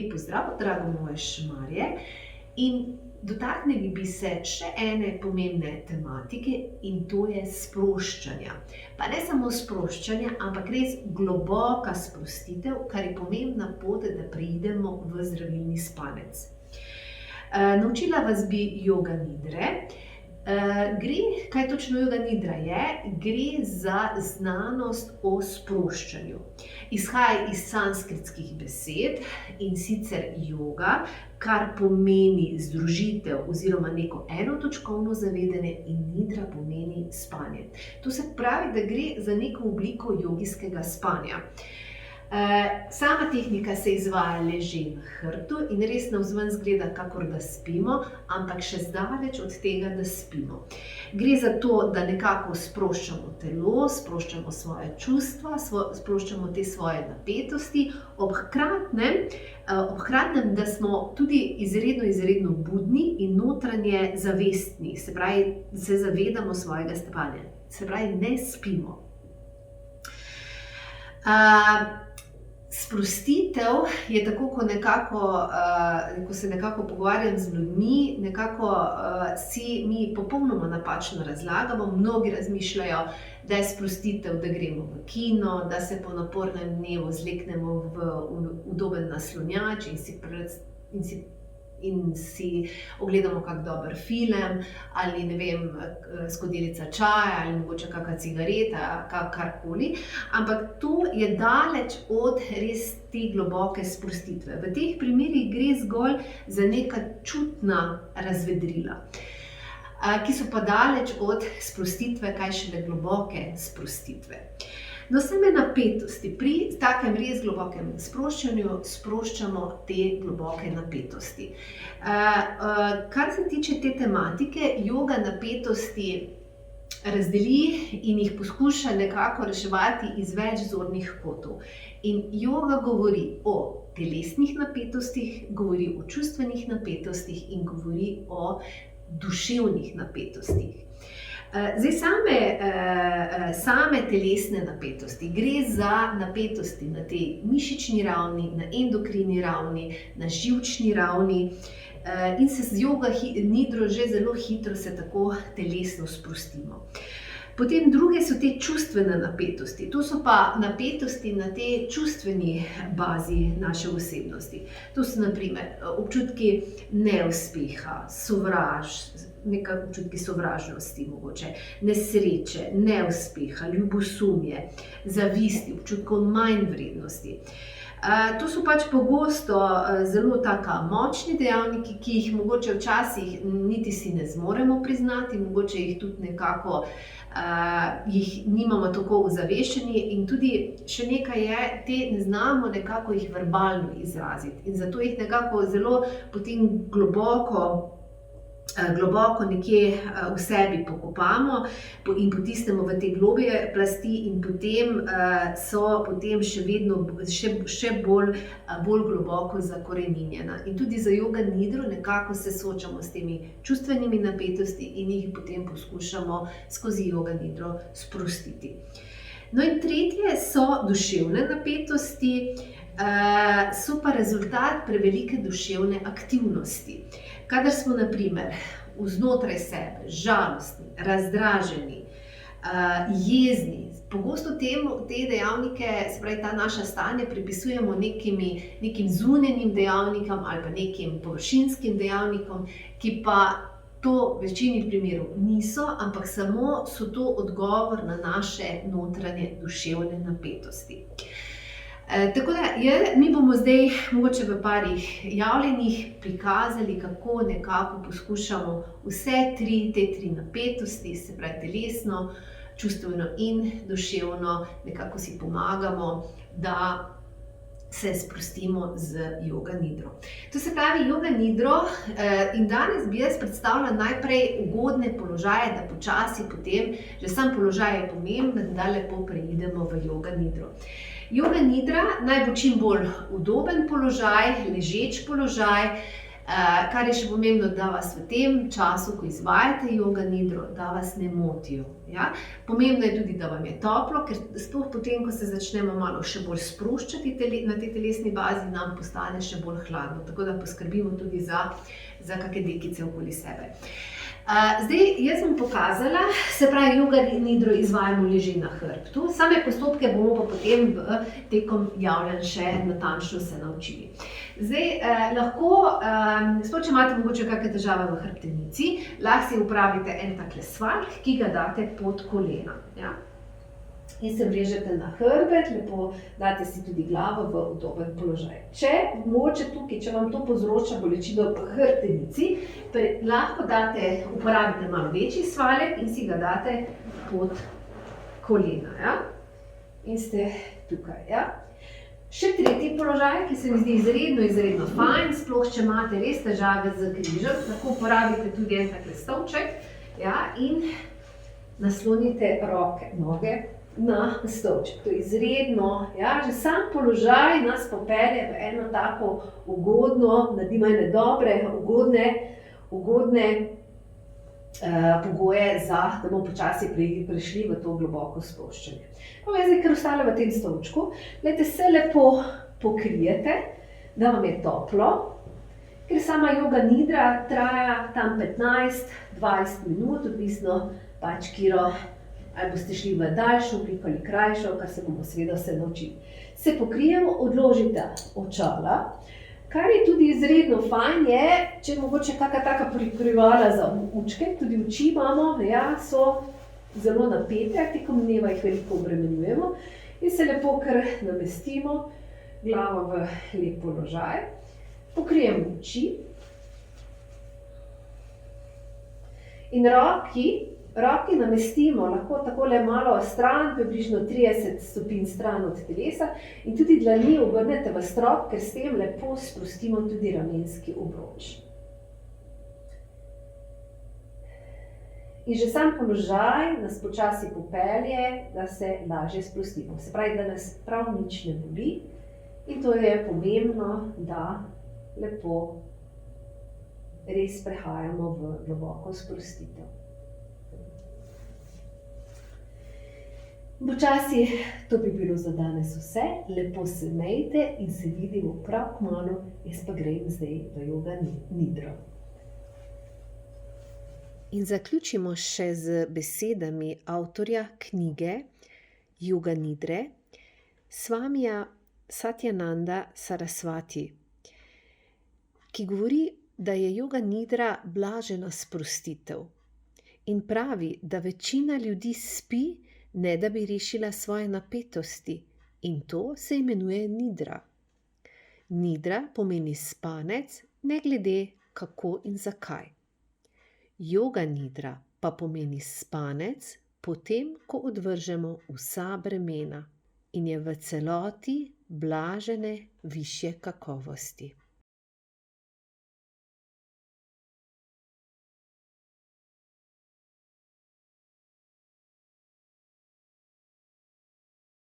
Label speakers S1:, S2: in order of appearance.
S1: Lep pozdrav, drago moje Šmarje, in dotaknili bi se še ene pomembne tematike in to je sproščanja. Pa ne samo sproščanja, ampak res globoka sprostitev, kar je pomembna pot, da preidemo v zdravilni spanec. Naučila vas bi joga nidre. Kaj točno joga nidra je? Gre za znanost o sproščanju. Izhaja iz sanskritskih besed in sicer joga, kar pomeni združitev oziroma neko enotočkovno zavedanje, in nidra pomeni spanje. To se pravi, da gre za neko obliko jogijskega spanja. Sama tehnika se izvaja leže na hrbtu in res navzven izgleda, kakor da spimo, ampak še zdaleč od tega, da spimo. Gre za to, da nekako sproščamo telo, sproščamo svoje čustva, sproščamo te svoje napetosti, ob hkratnem, da smo tudi izredno budni in notranje zavestni, se pravi, se zavedamo svojega spanja, se pravi, ne spimo. Sprostitev je tako, ko se nekako pogovarjam z ljudmi, nekako si mi popolnoma napačno razlagamo. Mnogi razmišljajo, da je sprostitev, da gremo v kino, da se po napornem dnevu zleknemo v udoben naslonjač in si ogledamo kak dober film, ali ne vem, skodelica čaja, ali mogoče kakšna cigareta, karkoli. Ampak to je daleč od res te globoke sprostitve. V teh primerih gre zgolj za neka čutna razvedrila, ki so pa daleč od sprostitve, kaj šele globoke sprostitve. No, same napetosti. Pri takem res globokem sproščanju sproščamo te globoke napetosti. Kar se tiče te tematike, joga napetosti razdeli in jih poskuša nekako reševati iz več zornih kotov. In joga govori o telesnih napetostih, govori o čustvenih napetostih in govori o duševnih napetostih. Zdaj, same telesne napetosti, gre za napetosti na tej mišični ravni, na endokrini ravni, na živčni ravni, in se z joga nidro že zelo hitro se tako telesno sprostimo. Potem druge so te čustvene napetosti. To so pa napetosti na tej čustveni bazi naše osebnosti. To so na primer občutki neuspeha, občutki sovražnosti mogoče, nesreče, neuspeha, ljubosumje, zavisti, občutkov manjvrednosti. To so pač pogosto zelo taka močni dejavniki, ki jih mogoče včasih niti si ne zmoremo priznati, mogoče jih tudi nekako jih nimamo tako ozaveščeni, in tudi še nekaj je, te ne znamo nekako jih verbalno izraziti, in zato jih nekako zelo potem globoko nekje v sebi pokopamo in potisnemo v te globje plasti, in potem so potem še bolj globoko zakoreninjena. In tudi za joga nidro nekako se soočamo s temi čustvenimi napetosti in jih potem poskušamo skozi joga nidro sprostiti. No, in tretje so duševne napetosti, so pa rezultat prevelike duševne aktivnosti. Kadar smo na primer vznotraj sebe žalostni, razdraženi, jezni, pogosto te dejavnike, se pravi ta naša stanja, pripisujemo nekim zunanjim dejavnikom ali pa nekim površinskim dejavnikom, ki pa to v večini primerov niso, ampak samo so to odgovor na naše notranje duševne napetosti. Tako da mi bomo zdaj mogoče v parih javljenjih prikazali, kako nekako poskušamo vse te tri napetosti, se pravi telesno, čustveno in duševno, nekako si pomagamo, da se sprostimo z joga nidro. To se pravi joga nidro, in danes bi jaz predstavila najprej ugodne položaje, da počasi potem, že sam položaj je pomemben, da lepo preidemo v joga nidro. Joga nidra naj bo čim bolj udoben položaj, ležeč položaj, Kar je še pomembno, da vas v tem času, ko izvajate joga nidro, da vas ne motijo. Ja? Pomembno je tudi, da vam je toplo, ker sploh potem, ko se začnemo malo še bolj sproščati na tej telesni bazi, nam postane še bolj hladno. Tako da poskrbimo tudi za kakšne dekice okoli sebe. Zdaj, jaz bom pokazala, se pravi, joga nidro izvajamo leže na hrbtu, same postopke bomo pa potem tekom javljanj še natančno se naučili. Zdaj, lahko, sploh če imate mogoče kakšne težave v hrbtenici, lahko si uporabite en takle svaljk, ki ga date pod kolena. Ja? In se vrežete na hrbet, lepo date si tudi glavo v udoben položaj. Če mogoče tukaj, če vam to povzroča bolečino v hrbtenici, lahko uporabite malo večji svaljek in si ga date pod kolena. Ja? In ste tukaj. Ja? Še tretji položaj, ki se mi zdi izredno fajn, sploh če imate res težave z križem, lahko uporabite tudi en takle stolček, ja? In naslonite roke, noge na stolček. To je izredno, ja, že sam položaj nas popelje v eno tako ugodno, nadima ene dobre, ugodne pogoje za, da bomo počasi prišli v to globoko sproščanje. Pa zdaj, ker ostale v tem stolčku, glejte, se lepo pokrijete, da vam je toplo, ker sama joga nidra traja tam 15-20 minut, odvisno pač, ali boste šli v daljšo obliko ali krajšo, kar se bomo seveda vse naučili. Se pokrijemo, odložite očala, kar je tudi izredno fajn je, če mogoče kakšna taka prikrivala za očke, tudi oči imamo, ja, so zelo napete, tekom dneva jih veliko obremenjujemo in se lepo kar namestimo, glavo v lep položaj, pokrijemo oči in roki namestimo lahko takole malo stran, približno 30 stopinj stran od telesa in tudi dlani obrnete v strop, ker s tem lepo sprostimo tudi ramenski obroč. In že sam položaj nas počasi popelje, da se lažje sprostimo. Se pravi, da nas prav nič ne boli in to je pomembno, da lepo res prehajamo v globoko sprostitev. Počasi, to bi bilo za danes vse, lepo se imejte in se vidimo prav kmalu, jaz pa grem zdaj v joga nidro. In zaključimo še z besedami avtorja knjige Joga nidre, Swamija Satyananda Sarasvati, ki govori, da je joga nidra blažena sprostitev in pravi, da večina ljudi spi, ne da bi rešila svoje napetosti, in to se imenuje nidra. Nidra pomeni spanec, ne glede kako in zakaj. Joga nidra pa pomeni spanec, potem ko odvržemo vsa bremena in je v celoti blažene višje kakovosti.